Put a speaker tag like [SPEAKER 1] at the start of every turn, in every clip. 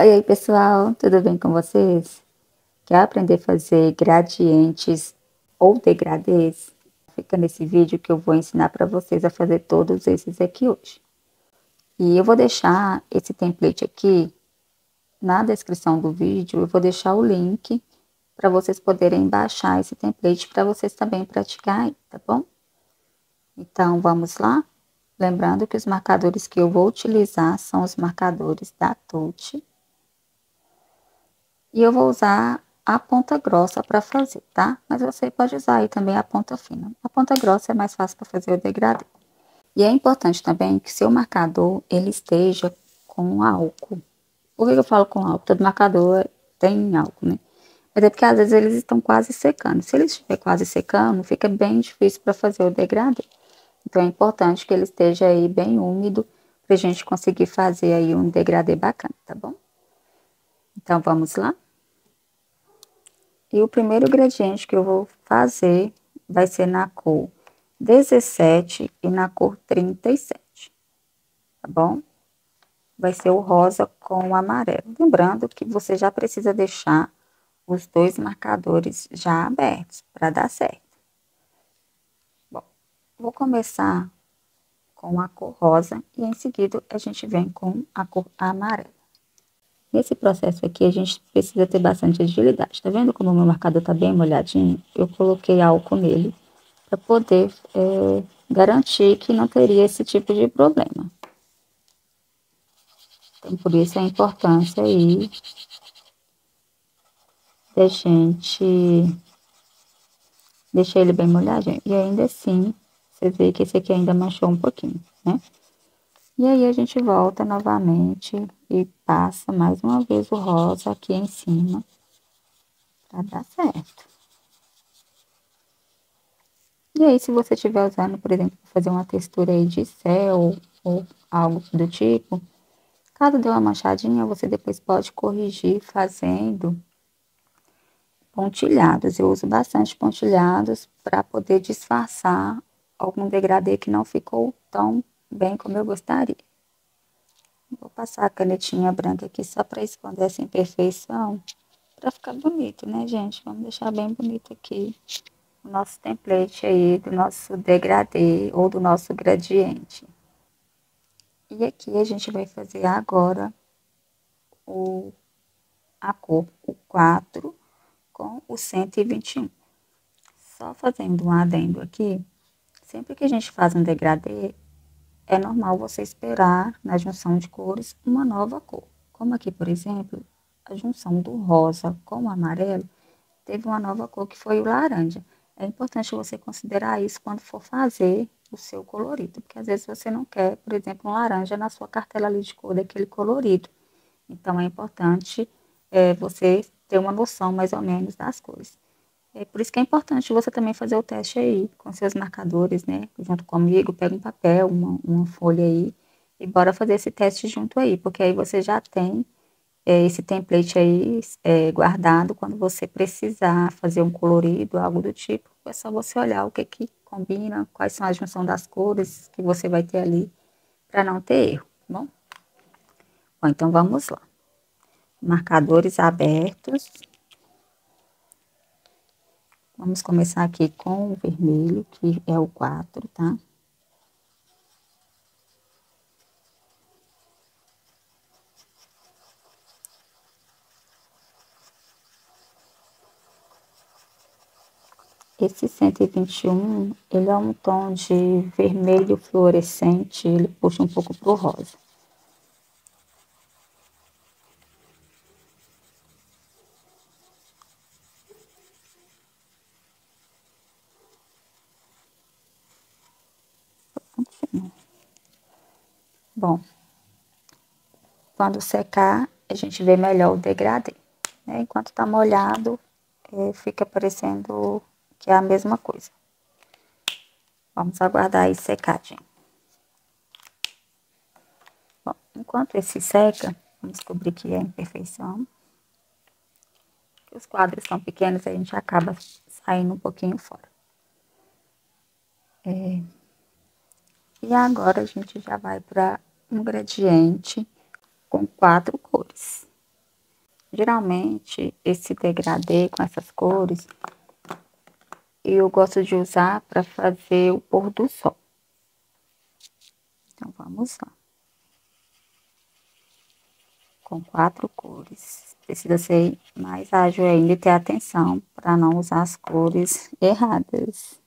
[SPEAKER 1] Oi, aí, pessoal, tudo bem com vocês? Quer aprender a fazer gradientes ou degradês? Fica nesse vídeo que eu vou ensinar para vocês a fazer todos esses aqui hoje. E eu vou deixar esse template aqui na descrição do vídeo, eu vou deixar o link para vocês poderem baixar esse template para vocês também praticar aí, tá bom? Então, vamos lá? Lembrando que os marcadores que eu vou utilizar são os marcadores da Tutti. E eu vou usar a ponta grossa para fazer, tá? Mas você pode usar aí também a ponta fina. A ponta grossa é mais fácil para fazer o degradê. E é importante também que seu marcador, ele esteja com álcool. Por que eu falo com álcool? Todo marcador tem álcool, né? Mas é porque às vezes eles estão quase secando. Se eles estiver quase secando, fica bem difícil para fazer o degradê. Então é importante que ele esteja aí bem úmido para a gente conseguir fazer aí um degradê bacana, tá bom? Então vamos lá? E o primeiro gradiente que eu vou fazer vai ser na cor 17 e na cor 37, tá bom? Vai ser o rosa com o amarelo. Lembrando que você já precisa deixar os dois marcadores já abertos para dar certo. Bom, vou começar com a cor rosa e em seguida a gente vem com a cor amarela. Nesse processo aqui, a gente precisa ter bastante agilidade. Tá vendo como o meu marcador tá bem molhadinho? Eu coloquei álcool nele para poder garantir que não teria esse tipo de problema. Então, por isso a importância aí da gente deixar ele bem molhadinho. E ainda assim, você vê que esse aqui ainda manchou um pouquinho, né? E aí a gente volta novamente e passa mais uma vez o rosa aqui em cima para dar certo. E aí, se você estiver usando, por exemplo, fazer uma textura aí de céu ou algo do tipo, caso dê uma manchadinha, você depois pode corrigir fazendo pontilhados. Eu uso bastante pontilhados para poder disfarçar algum degradê que não ficou tão bem como eu gostaria. Vou passar a canetinha branca aqui só para esconder essa imperfeição, para ficar bonito, né, gente? Vamos deixar bem bonito aqui o nosso template aí do nosso degradê ou do nosso gradiente. E aqui a gente vai fazer agora a cor, o 4 com o 121. Só fazendo um adendo aqui, sempre que a gente faz um degradê, é normal você esperar na junção de cores uma nova cor. Como aqui, por exemplo, a junção do rosa com o amarelo teve uma nova cor que foi o laranja. É importante você considerar isso quando for fazer o seu colorido, porque às vezes você não quer, por exemplo, um laranja na sua cartela ali de cor daquele colorido. Então é importante você ter uma noção mais ou menos das cores. É por isso que é importante você também fazer o teste aí com seus marcadores, né? Junto comigo, pega um papel, uma folha aí e bora fazer esse teste junto aí, porque aí você já tem esse template aí guardado quando você precisar fazer um colorido, algo do tipo. É só você olhar o que que combina, quais são a junção das cores que você vai ter ali para não ter erro, tá bom? Bom, então vamos lá. Marcadores abertos. Vamos começar aqui com o vermelho, que é o 4, tá? Esse 121, ele é um tom de vermelho fluorescente, ele puxa um pouco pro rosa. Bom, quando secar, a gente vê melhor o degradê, né? Enquanto tá molhado, fica parecendo que é a mesma coisa. Vamos aguardar aí secar, gente. Bom, enquanto esse seca, vamos descobrir que é imperfeição. Os quadros são pequenos, a gente acaba saindo um pouquinho fora. E agora a gente já vai para um gradiente com 4 cores. Geralmente, esse degradê com essas cores, eu gosto de usar para fazer o pôr do sol. Então, vamos lá. Com 4 cores. Precisa ser mais ágil ainda e ter atenção para não usar as cores erradas.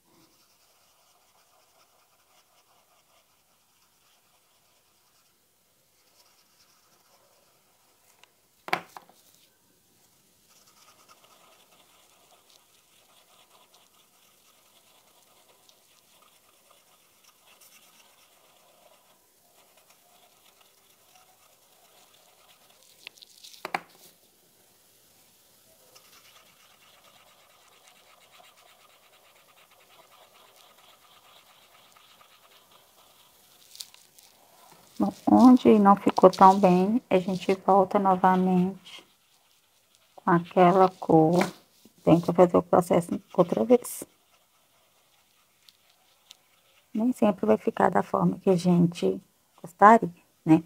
[SPEAKER 1] Bom, onde não ficou tão bem, a gente volta novamente com aquela cor. Tenta fazer o processo outra vez. Nem sempre vai ficar da forma que a gente gostaria, né?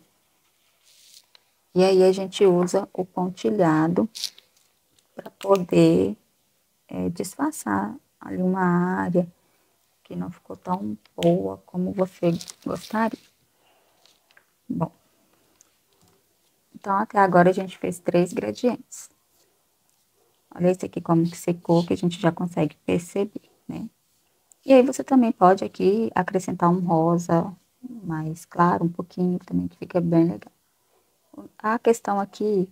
[SPEAKER 1] E aí a gente usa o pontilhado para poder disfarçar ali uma área que não ficou tão boa como você gostaria. Bom, então até agora a gente fez 3 gradientes. Olha esse aqui como que secou, que a gente já consegue perceber, né? E aí você também pode aqui acrescentar um rosa mais claro, um pouquinho também, que fica bem legal. A questão aqui,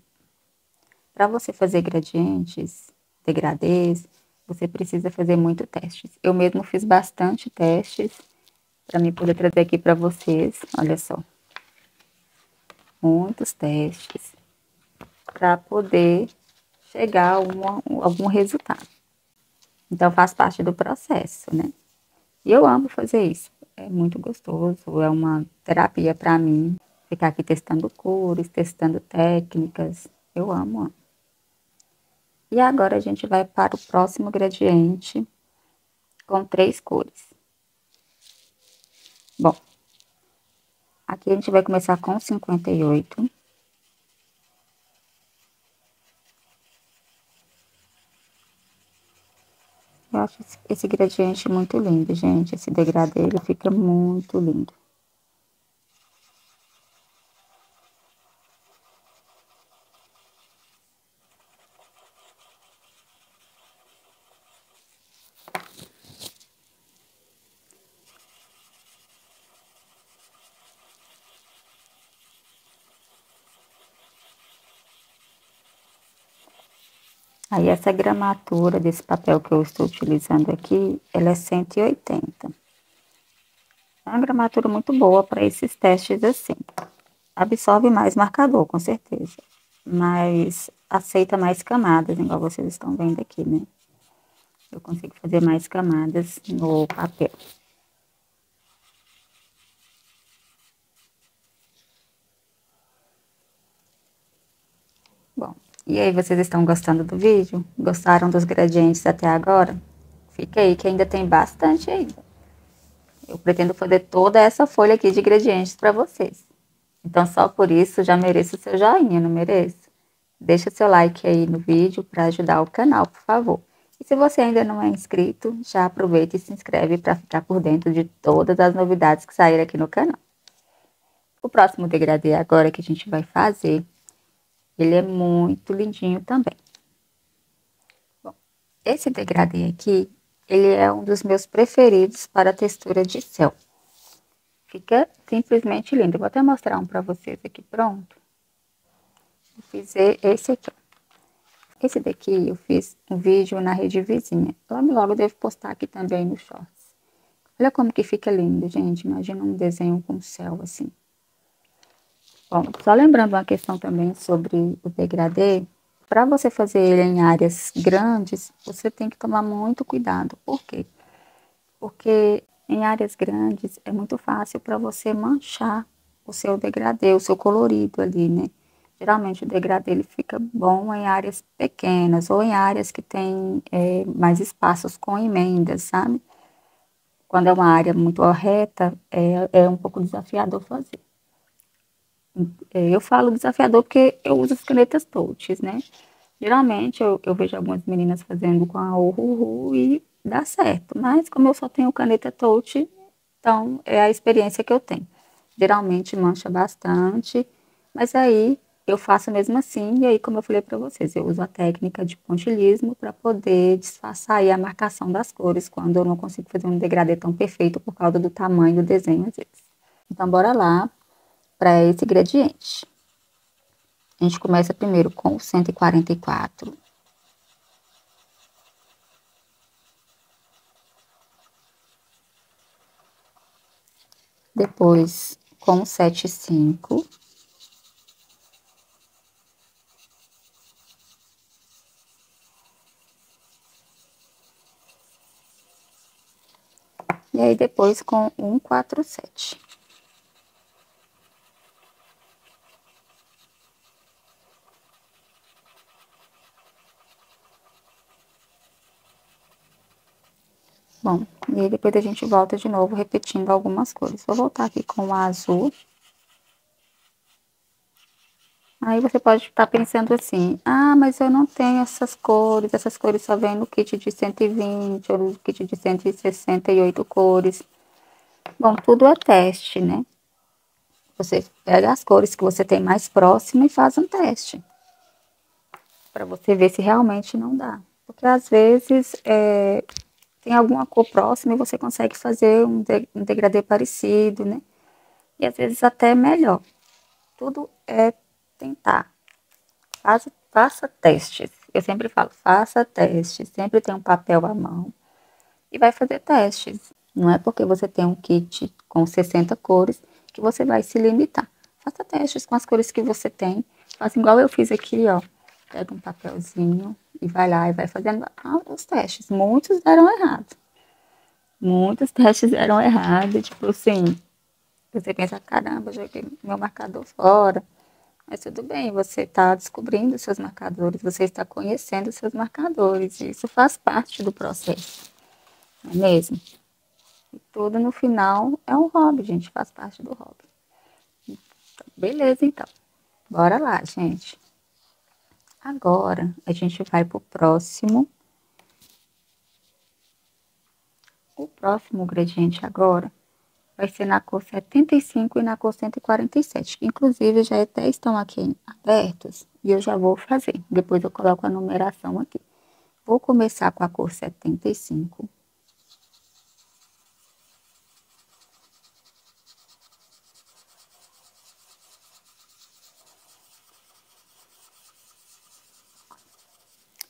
[SPEAKER 1] para você fazer gradientes, degradês, você precisa fazer muito testes. Eu mesmo fiz bastante testes para mim poder trazer aqui para vocês. Olha só, muitos testes para poder chegar a algum resultado. Então faz parte do processo, né? E eu amo fazer isso. É muito gostoso, é uma terapia para mim. Ficar aqui testando cores, testando técnicas. Eu amo. E agora a gente vai para o próximo gradiente com 3 cores. Bom, aqui a gente vai começar com 58. Eu acho esse gradiente muito lindo, gente. Esse degradê, ele fica muito lindo. Aí essa gramatura desse papel que eu estou utilizando aqui, ela é 180. É uma gramatura muito boa para esses testes assim. Absorve mais marcador, com certeza. Mas aceita mais camadas, igual vocês estão vendo aqui, né? Eu consigo fazer mais camadas no papel. Bom, e aí, vocês estão gostando do vídeo? Gostaram dos gradientes até agora? Fica aí que ainda tem bastante ainda. Eu pretendo fazer toda essa folha aqui de gradientes para vocês. Então, só por isso, já mereço o seu joinha, não mereço? Deixa o seu like aí no vídeo para ajudar o canal, por favor. E se você ainda não é inscrito, já aproveita e se inscreve para ficar por dentro de todas as novidades que saírem aqui no canal. O próximo degradê agora que a gente vai fazer, ele é muito lindinho também. Bom, esse degradê aqui, ele é um dos meus preferidos para a textura de céu. Fica simplesmente lindo. Eu vou até mostrar um para vocês aqui pronto. Eu fiz esse aqui. Esse daqui eu fiz um vídeo na rede vizinha. Logo, logo eu devo postar aqui também no Shorts. Olha como que fica lindo, gente. Imagina um desenho com céu assim. Bom, só lembrando uma questão também sobre o degradê. Para você fazer ele em áreas grandes, você tem que tomar muito cuidado. Por quê? Porque em áreas grandes é muito fácil para você manchar o seu degradê, o seu colorido ali, né? Geralmente o degradê ele fica bom em áreas pequenas ou em áreas que tem mais espaços com emendas, sabe? Quando é uma área muito reta, é um pouco desafiador fazer. Eu falo desafiador porque eu uso as canetas touch, né? Geralmente eu vejo algumas meninas fazendo com a Uhuhu e dá certo, mas como eu só tenho caneta touch, então é a experiência que eu tenho. Geralmente mancha bastante, mas aí eu faço mesmo assim, e aí, como eu falei para vocês, eu uso a técnica de pontilhismo para poder disfarçar aí a marcação das cores quando eu não consigo fazer um degradê tão perfeito por causa do tamanho do desenho às vezes. Então, bora lá para esse gradiente. A gente começa primeiro com o 144. Depois com o 75. E aí depois com 147. Bom, e aí depois a gente volta de novo repetindo algumas cores. Vou voltar aqui com o azul. Aí você pode estar pensando assim, ah, mas eu não tenho essas cores só vem no kit de 120 ou no kit de 168 cores. Bom, tudo é teste, né? Você pega as cores que você tem mais próximo e faz um teste. Para você ver se realmente não dá. Porque às vezes tem alguma cor próxima e você consegue fazer um degradê parecido, né? E às vezes até melhor. Tudo é tentar. Faça testes. Eu sempre falo, faça testes. Sempre tem um papel à mão e vai fazer testes. Não é porque você tem um kit com 60 cores que você vai se limitar. Faça testes com as cores que você tem. Faça igual eu fiz aqui, ó. Pega um papelzinho e vai lá e vai fazendo os testes. Muitos deram errado. Muitos testes deram errado. Tipo assim, você pensa, caramba, joguei meu marcador fora. Mas tudo bem, você está descobrindo os seus marcadores, você está conhecendo os seus marcadores. E isso faz parte do processo, não é mesmo? E tudo no final é um hobby, gente, faz parte do hobby. Então, beleza, então. Bora lá, gente. Agora a gente vai pro próximo. O próximo gradiente agora vai ser na cor 75 e na cor 147, que inclusive já até estão aqui abertos e eu já vou fazer. Depois eu coloco a numeração aqui. Vou começar com a cor 75.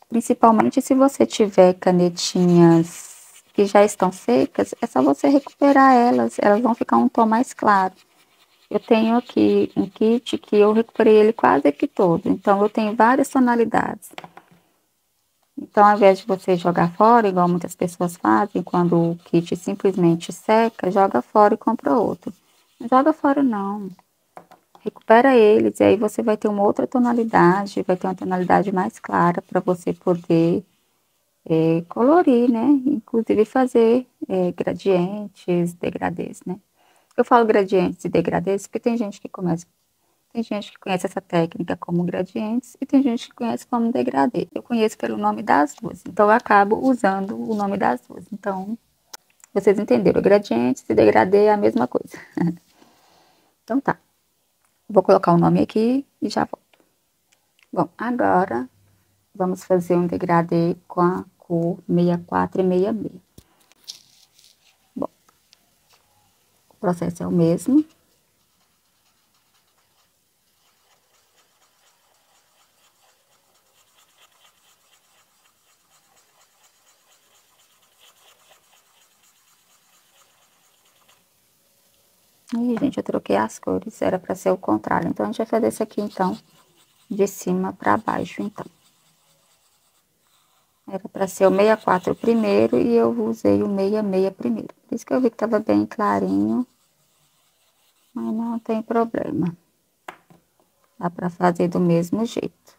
[SPEAKER 1] Principalmente se você tiver canetinhas que já estão secas, é só você recuperar elas, elas vão ficar um tom mais claro. Eu tenho aqui um kit que eu recuperei ele quase que todo, então eu tenho várias tonalidades. Então, ao invés de você jogar fora, igual muitas pessoas fazem, quando o kit simplesmente seca, joga fora e compra outro. Não joga fora, não. Recupera eles e aí você vai ter uma outra tonalidade, vai ter uma tonalidade mais clara para você poder colorir, né? Inclusive fazer gradientes, degradês, né? Eu falo gradientes e degradês porque tem gente que conhece essa técnica como gradientes e tem gente que conhece como degradê. Eu conheço pelo nome das duas, então eu acabo usando o nome das duas. Então, vocês entenderam, gradientes e degradê é a mesma coisa. Então tá, vou colocar o nome aqui e já volto. Bom, agora vamos fazer um degradê com a cor 64 e 66. Bom, o processo é o mesmo. Ih, gente, eu troquei as cores, era para ser o contrário. Então, a gente vai fazer isso aqui, então, de cima para baixo, então. Era para ser o 64 primeiro e eu usei o 66 primeiro. Por isso que eu vi que estava bem clarinho, mas não tem problema. Dá para fazer do mesmo jeito.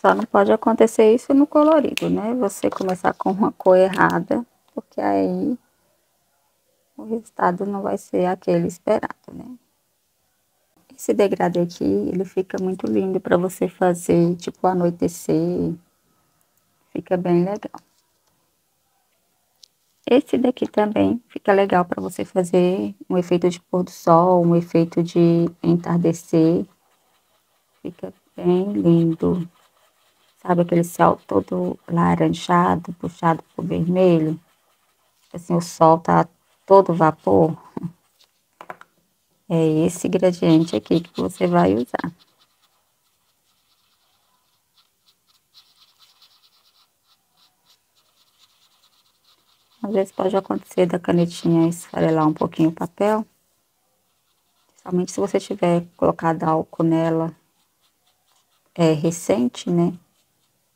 [SPEAKER 1] Só não pode acontecer isso no colorido, né? Você começar com uma cor errada, porque aí o resultado não vai ser aquele esperado, né? Esse degradê aqui, ele fica muito lindo para você fazer, tipo, anoitecer. Fica bem legal. Esse daqui também fica legal para você fazer um efeito de pôr do sol, um efeito de entardecer. Fica bem lindo. Sabe aquele céu todo laranjado, puxado pro vermelho? Assim, o sol tá todo vapor. É esse gradiente aqui que você vai usar. Às vezes pode acontecer da canetinha esfarelar um pouquinho o papel. Principalmente se você tiver colocado álcool nela recente, né?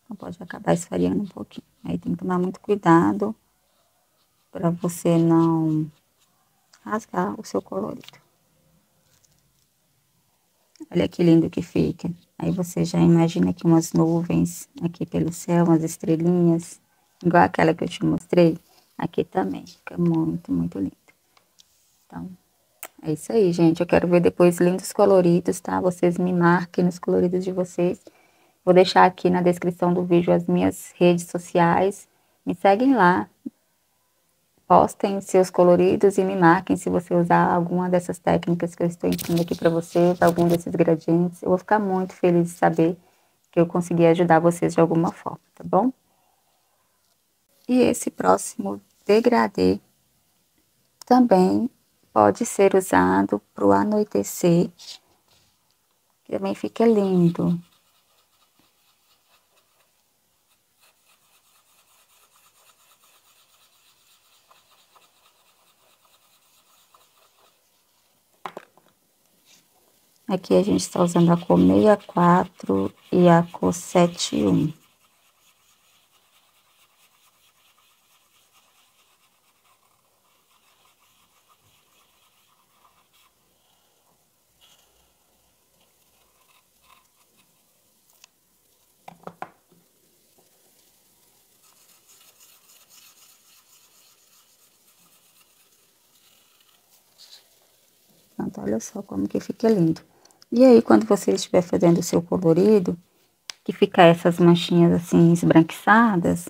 [SPEAKER 1] Então pode acabar esfareando um pouquinho. Aí tem que tomar muito cuidado para você não rasgar o seu colorido. Olha que lindo que fica. Aí você já imagina aqui umas nuvens aqui pelo céu, umas estrelinhas, igual aquela que eu te mostrei. Aqui também, fica muito, muito lindo. Então, é isso aí, gente. Eu quero ver depois lindos coloridos, tá? Vocês me marquem nos coloridos de vocês. Vou deixar aqui na descrição do vídeo as minhas redes sociais. Me seguem lá. Postem seus coloridos e me marquem se você usar alguma dessas técnicas que eu estou ensinando aqui para vocês, algum desses gradientes. Eu vou ficar muito feliz de saber que eu consegui ajudar vocês de alguma forma, tá bom? E esse próximo degradê também pode ser usado para o anoitecer, que também fica lindo. Aqui a gente está usando a cor 64 e a cor 71. Pronto, olha só como que fica lindo. E aí, quando você estiver fazendo o seu colorido, que fica essas manchinhas assim esbranquiçadas,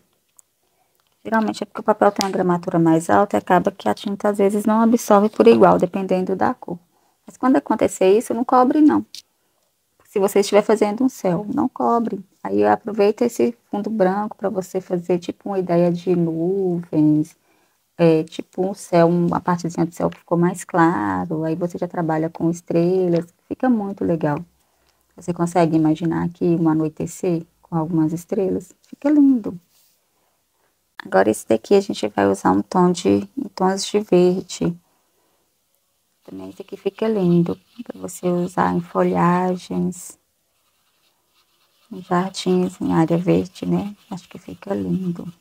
[SPEAKER 1] geralmente é porque o papel tem uma gramatura mais alta e acaba que a tinta às vezes não absorve por igual, dependendo da cor. Mas quando acontecer isso, não cobre não. Se você estiver fazendo um céu, não cobre. Aí aproveita esse fundo branco para você fazer tipo uma ideia de nuvens, tipo um céu, uma partezinha do céu que ficou mais claro. Aí você já trabalha com estrelas, fica muito legal. Você consegue imaginar aqui um anoitecer com algumas estrelas? Fica lindo. Agora esse daqui a gente vai usar em tons de verde. Também esse aqui fica lindo para você usar em folhagens, em jardins, em área verde, né? Acho que fica lindo.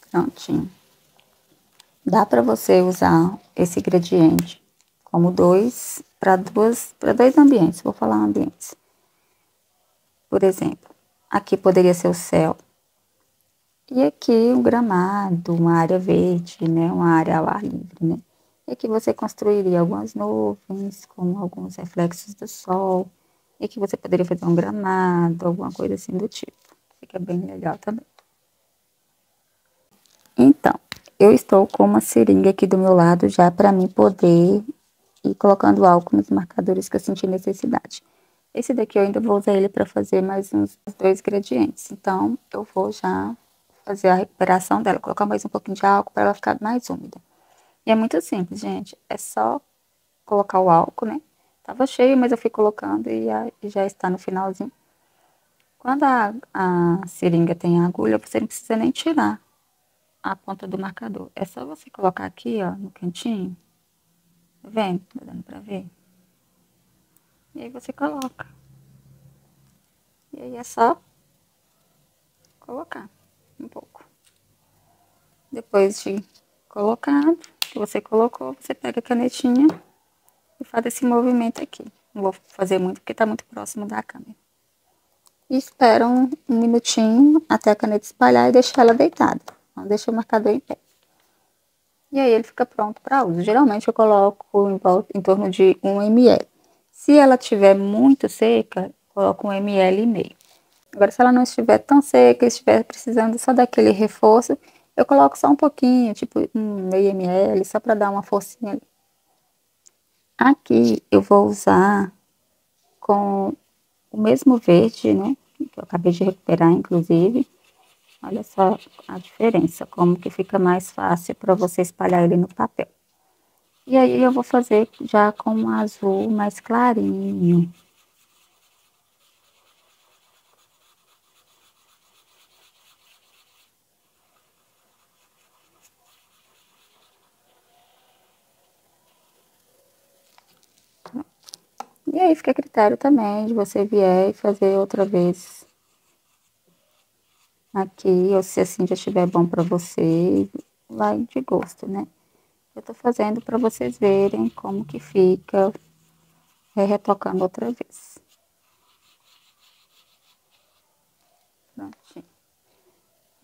[SPEAKER 1] Prontinho. Dá para você usar esse gradiente como para dois ambientes. Vou falar ambientes. Por exemplo, aqui poderia ser o céu. E aqui um gramado, uma área verde, né? Uma área ao ar livre, né? E aqui você construiria algumas nuvens com alguns reflexos do sol. E aqui você poderia fazer um gramado, alguma coisa assim do tipo. Fica bem legal também. Então, eu estou com uma seringa aqui do meu lado já para mim poder ir colocando álcool nos marcadores que eu senti necessidade. Esse daqui eu ainda vou usar ele para fazer mais uns 2 gradientes. Então, eu vou já fazer a recuperação dela, colocar mais um pouquinho de álcool para ela ficar mais úmida. E é muito simples, gente. É só colocar o álcool, né? Tava cheio, mas eu fui colocando e já está no finalzinho. Quando a seringa tem a agulha, você não precisa nem tirar a ponta do marcador. É só você colocar aqui, ó, no cantinho. Tá vendo? Tá dando pra ver? E aí você coloca. E aí é só colocar um pouco. Depois de colocado, que você colocou, você pega a canetinha e faz esse movimento aqui. Não vou fazer muito porque tá muito próximo da câmera. E espera um minutinho até a caneta espalhar e deixar ela deitada. Não deixa o marcador em pé. E aí ele fica pronto para uso. Geralmente eu coloco em torno de 1 ml. Se ela estiver muito seca, coloco 1,5 ml. Agora, se ela não estiver tão seca, estiver precisando só daquele reforço, eu coloco só um pouquinho, tipo 0,5 ml, só para dar uma forcinha ali. Aqui eu vou usar com o mesmo verde, né? Que eu acabei de recuperar, inclusive. Olha só a diferença, como que fica mais fácil para você espalhar ele no papel. E aí eu vou fazer já com um azul mais clarinho. E aí fica a critério também de você vier e fazer outra vez aqui, ou se assim já estiver bom para você, vai de gosto, né? Eu tô fazendo para vocês verem como que fica, retocando outra vez. Prontinho.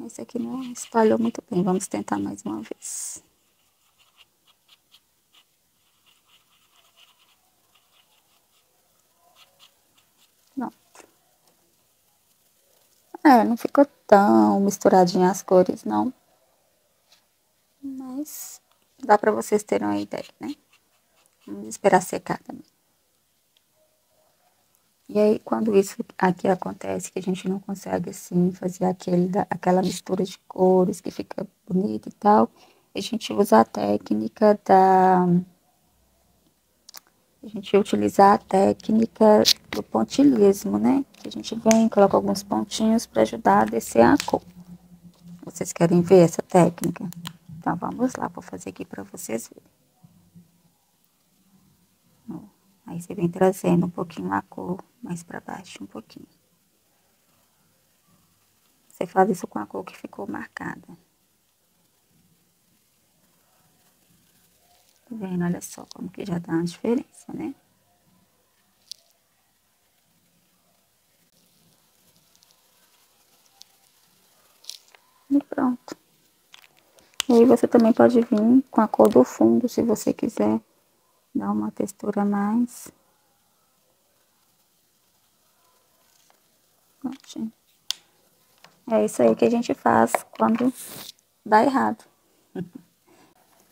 [SPEAKER 1] Esse aqui não espalhou muito bem, vamos tentar mais uma vez. Pronto. Não ficou tão misturadinha as cores, não. Mas dá para vocês terem uma ideia, né? Vamos esperar secar também. E aí, quando isso aqui acontece, que a gente não consegue, assim, fazer aquela mistura de cores que fica bonita e tal, a gente usa a técnica A gente utilizar a técnica do pontilhismo, né? Que a gente vem, coloca alguns pontinhos para ajudar a descer a cor. Vocês querem ver essa técnica? Então, vamos lá, vou fazer aqui para vocês verem. Aí você vem trazendo um pouquinho a cor mais para baixo, um pouquinho. Você faz isso com a cor que ficou marcada. Tá vendo? Olha só como que já dá uma diferença, né? E pronto. E aí você também pode vir com a cor do fundo, se você quiser dar uma textura mais. Prontinho. É isso aí que a gente faz quando dá errado.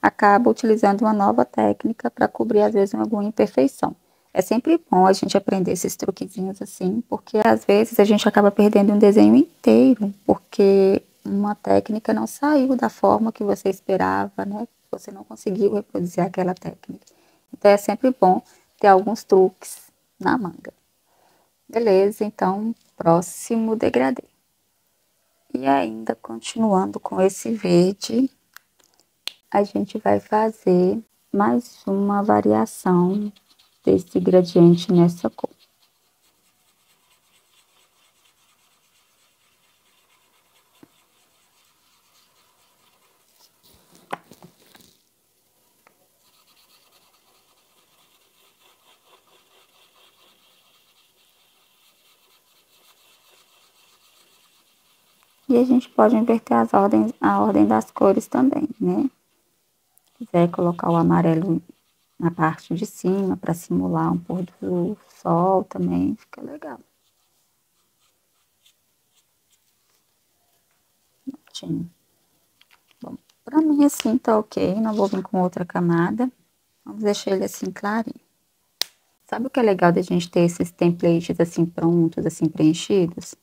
[SPEAKER 1] Acaba utilizando uma nova técnica para cobrir, às vezes, alguma imperfeição. É sempre bom a gente aprender esses truquezinhos assim, porque às vezes a gente acaba perdendo um desenho inteiro, porque uma técnica não saiu da forma que você esperava, né? Você não conseguiu reproduzir aquela técnica. Então é sempre bom ter alguns truques na manga. Beleza, então, próximo degradê. E ainda continuando com esse verde, a gente vai fazer mais uma variação desse gradiente nessa cor. E a gente pode inverter a ordem das cores também, né? Se quiser colocar o amarelo na parte de cima para simular um pôr do sol também, fica legal. Bom, para mim E assim tá ok, não vou vir com outra camada. Vamos deixar ele assim clarinho. Sabe o que é legal da gente ter esses templates assim prontos, assim preenchidos?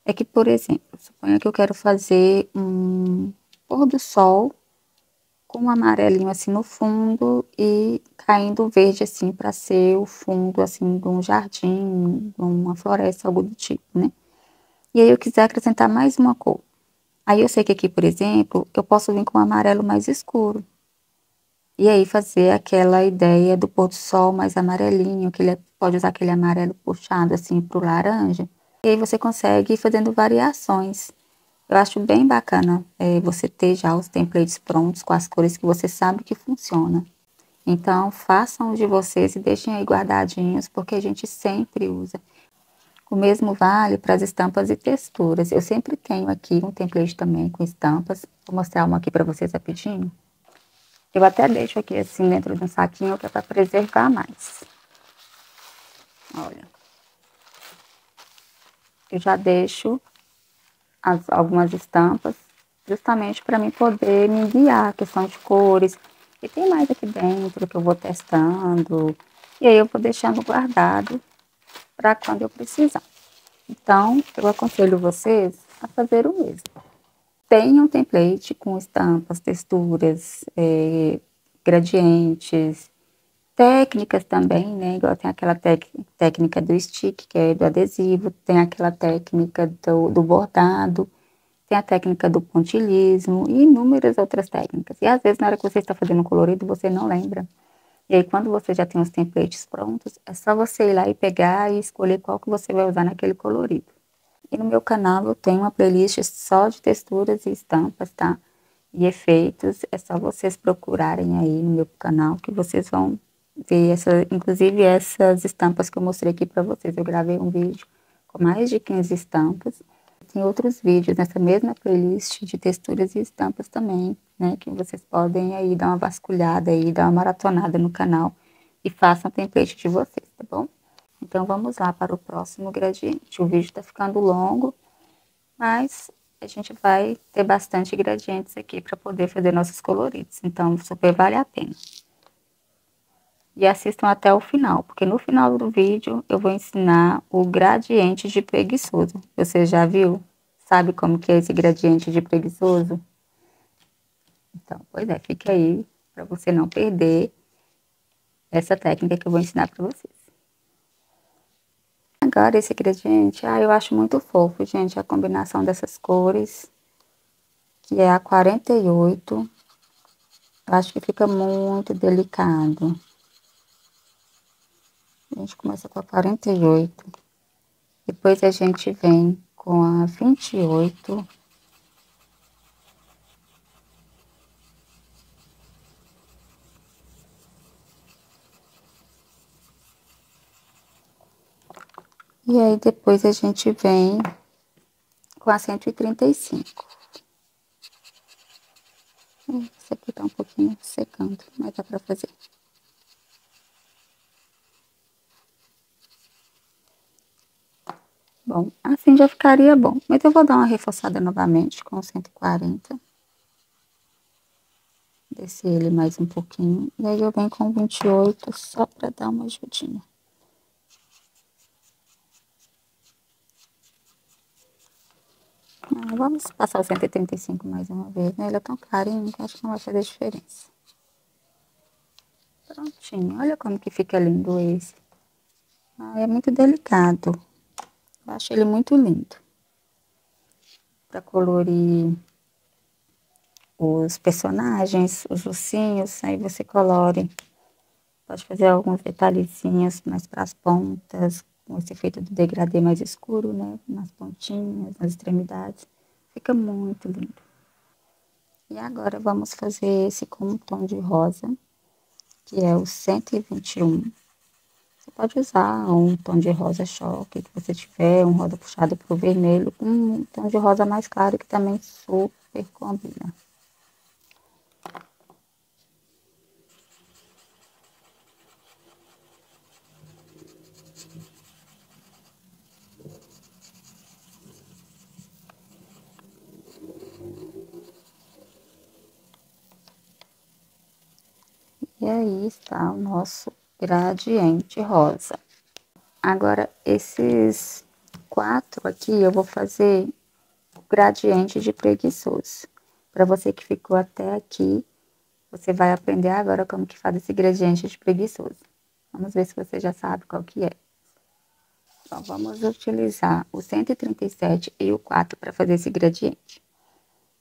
[SPEAKER 1] É que, por exemplo, suponha que eu quero fazer um pôr do sol com um amarelinho assim no fundo e caindo verde assim para ser o fundo assim de um jardim, de uma floresta, algo do tipo, né? E aí eu quiser acrescentar mais uma cor. Aí eu sei que aqui, por exemplo, eu posso vir com um amarelo mais escuro. E aí fazer aquela ideia do pôr do sol mais amarelinho, que ele pode usar aquele amarelo puxado assim pro laranja. E aí você consegue ir fazendo variações. Eu acho bem bacana você ter já os templates prontos com as cores que você sabe que funciona. Então, façam os de vocês e deixem aí guardadinhos, porque a gente sempre usa. O mesmo vale para as estampas e texturas. Eu sempre tenho aqui um template também com estampas. Vou mostrar uma aqui para vocês rapidinho. Eu até deixo aqui assim dentro de um saquinho que é para preservar mais. Olha, eu já deixo algumas estampas justamente para mim poder me guiar, a questão de cores. E tem mais aqui dentro que eu vou testando. E aí eu vou deixando guardado para quando eu precisar. Então, eu aconselho vocês a fazer o mesmo. Tenha um template com estampas, texturas, gradientes, técnicas também, né? Igual tem aquela técnica do stick, que é do adesivo, tem aquela técnica do bordado, tem a técnica do pontilhismo e inúmeras outras técnicas. E às vezes, na hora que você está fazendo colorido, você não lembra. E aí, quando você já tem os templates prontos, é só você ir lá e pegar e escolher qual que você vai usar naquele colorido. E no meu canal eu tenho uma playlist só de texturas e estampas, tá? E efeitos. É só vocês procurarem aí no meu canal que vocês vão ver inclusive essas estampas que eu mostrei aqui para vocês. Eu gravei um vídeo com mais de 15 estampas. Tem outros vídeos nessa mesma playlist de texturas e estampas também, né? Que vocês podem aí dar uma vasculhada aí, dar uma maratonada no canal e façam o template de vocês, tá bom? Então, vamos lá para o próximo gradiente. O vídeo está ficando longo, mas a gente vai ter bastante gradientes aqui para poder fazer nossos coloridos. Então, super vale a pena. E assistam até o final, porque no final do vídeo eu vou ensinar o gradiente de preguiçoso. Você já viu? Sabe como que é esse gradiente de preguiçoso? Então, pois é, fique aí para você não perder essa técnica que eu vou ensinar para vocês. Agora, esse gradiente, eu acho muito fofo, gente, a combinação dessas cores, que é a 48. Eu acho que fica muito delicado. A gente começa com a 48. Depois a gente vem com a 28. E aí depois a gente vem com a 135. Esse aqui tá um pouquinho secando, mas dá pra fazer. Bom, assim já ficaria bom. Mas eu vou dar uma reforçada novamente com o 140. Descer ele mais um pouquinho. E aí eu venho com 28 só pra dar uma ajudinha. Vamos passar o 135 mais uma vez, né? Ele é tão clarinho que acho que não vai fazer diferença. Prontinho. Olha como que fica lindo esse. É muito delicado. Eu acho ele muito lindo. Pra colorir os personagens, os ursinhos, aí você colore. Pode fazer alguns detalhezinhos mais para as pontas, com esse efeito do degradê mais escuro, né? Nas pontinhas, nas extremidades. Fica muito lindo. E agora vamos fazer esse com um tom de rosa, que é o 121. Você pode usar um tom de rosa choque que você tiver, um rosa puxado para o vermelho, um tom de rosa mais claro que também super combina. E aí está o nosso gradiente rosa. Agora, esses 4 aqui, eu vou fazer o gradiente de preguiçoso. Para você que ficou até aqui, você vai aprender agora como que faz esse gradiente de preguiçoso. Vamos ver se você já sabe qual que é. Então, vamos utilizar o 137 e o 4 para fazer esse gradiente.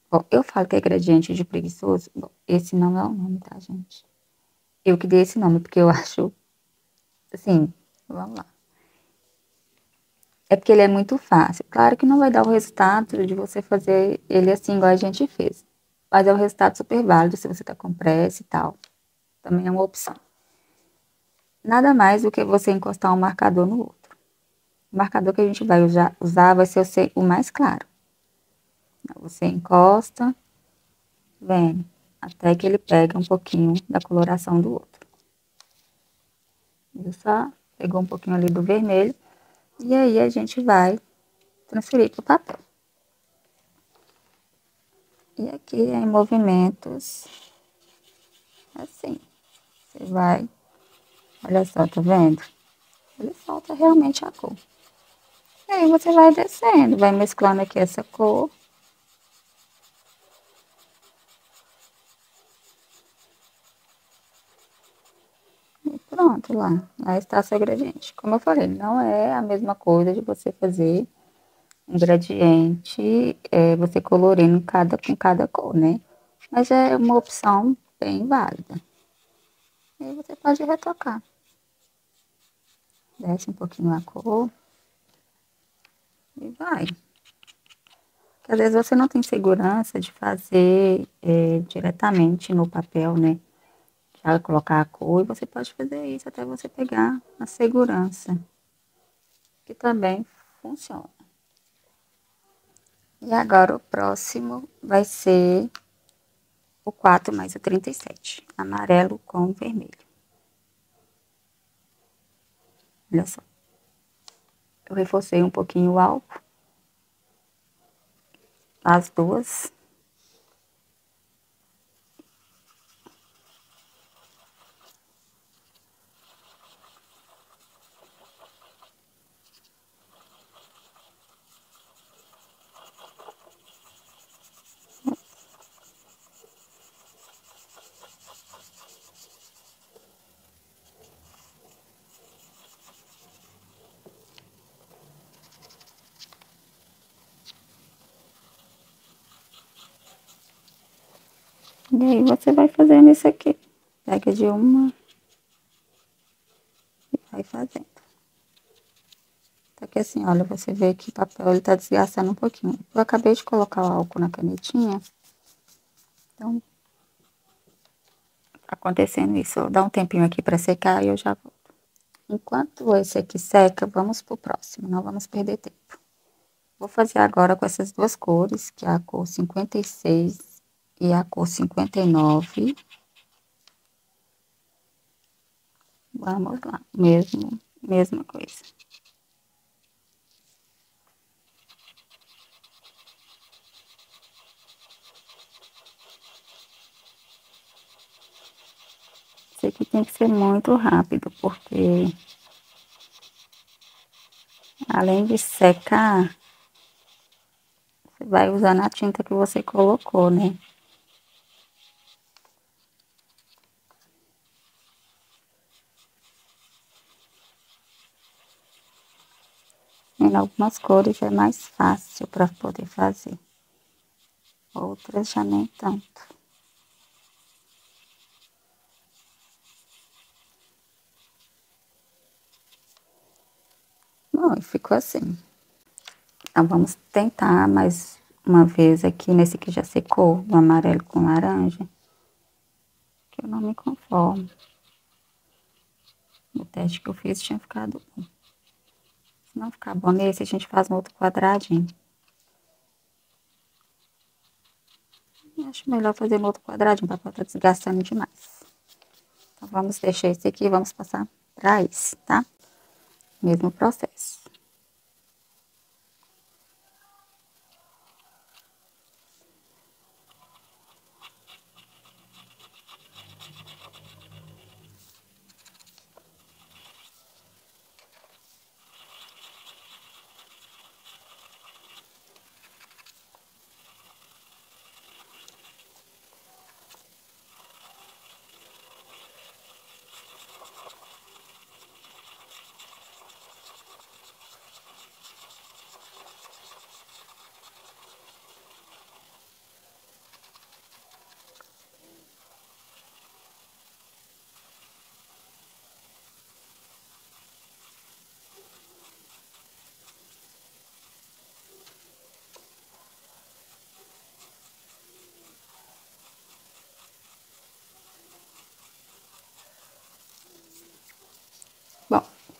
[SPEAKER 1] Bom, eu falo que é gradiente de preguiçoso. Bom, esse não é o nome, tá, gente? Eu que dei esse nome, porque eu acho, assim, vamos lá. É porque ele é muito fácil. Claro que não vai dar o resultado de você fazer ele assim, igual a gente fez. Mas é um resultado super válido se você tá com pressa e tal. Também é uma opção. Nada mais do que você encostar um marcador no outro. O marcador que a gente vai usar vai ser o mais claro. Você encosta, vem, até que ele pega um pouquinho da coloração do outro. Viu só? Pegou um pouquinho ali do vermelho. E aí a gente vai transferir para o papel. E aqui em movimentos, assim, você vai, olha só, tá vendo? Ele solta realmente a cor. E aí você vai descendo, vai mesclando aqui essa cor. E pronto, lá está seu gradiente. Como eu falei, não é a mesma coisa de você fazer um gradiente, você colorindo com cada cor, né? Mas é uma opção bem válida. E aí você pode retocar. Desce um pouquinho a cor e vai. Porque às vezes você não tem segurança de fazer diretamente no papel, né? Já colocar a cor e você pode fazer isso até você pegar a segurança, que também funciona. E agora o próximo vai ser o 4 mais o 37, amarelo com vermelho. Olha só. Eu reforcei um pouquinho o álcool, as duas. E aí você vai fazendo isso aqui. Pega de uma e vai fazendo. Tá aqui assim, olha, você vê que o papel ele tá desgastando um pouquinho. Eu acabei de colocar o álcool na canetinha. Então, tá acontecendo isso. Vou dar um tempinho aqui para secar e eu já volto. Enquanto esse aqui seca, vamos pro próximo. Não vamos perder tempo. Vou fazer agora com essas duas cores, que é a cor 56 e a cor 59. Vamos lá, mesma coisa. Isso aqui tem que ser muito rápido, porque além de secar, você vai usar na tinta que você colocou, né? Em algumas cores é mais fácil para poder fazer, outras já nem tanto. Bom, e ficou assim. Então, vamos tentar mais uma vez aqui, nesse que já secou, o amarelo com laranja, que eu não me conformo. O teste que eu fiz tinha ficado bom. Se não ficar bom nesse, a gente faz um outro quadradinho. Eu acho melhor fazer um outro quadradinho, para não tá desgastando demais. Então, vamos deixar esse aqui e vamos passar para esse, tá? Mesmo processo.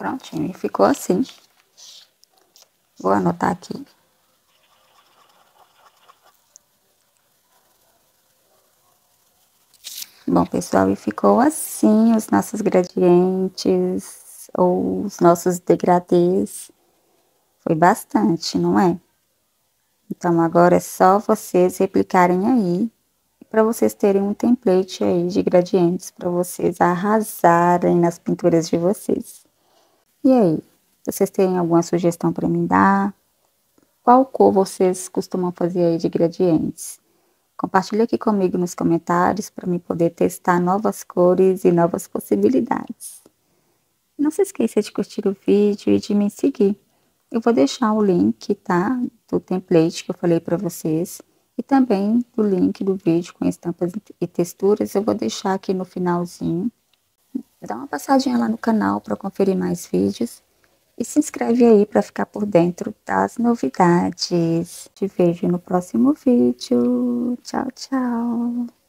[SPEAKER 1] Prontinho, e ficou assim. Vou anotar aqui. Bom, pessoal, e ficou assim os nossos gradientes ou os nossos degradês. Foi bastante, não é? Então, agora é só vocês replicarem aí, para vocês terem um template aí de gradientes, para vocês arrasarem nas pinturas de vocês. E aí, vocês têm alguma sugestão para me dar? Qual cor vocês costumam fazer aí de gradientes? Compartilhe aqui comigo nos comentários para me poder testar novas cores e novas possibilidades. Não se esqueça de curtir o vídeo e de me seguir. Eu vou deixar o link, tá? Do template que eu falei para vocês. E também do link do vídeo com estampas e texturas. Eu vou deixar aqui no finalzinho. Dá uma passadinha lá no canal para conferir mais vídeos. E se inscreve aí para ficar por dentro das novidades. Te vejo no próximo vídeo. Tchau, tchau.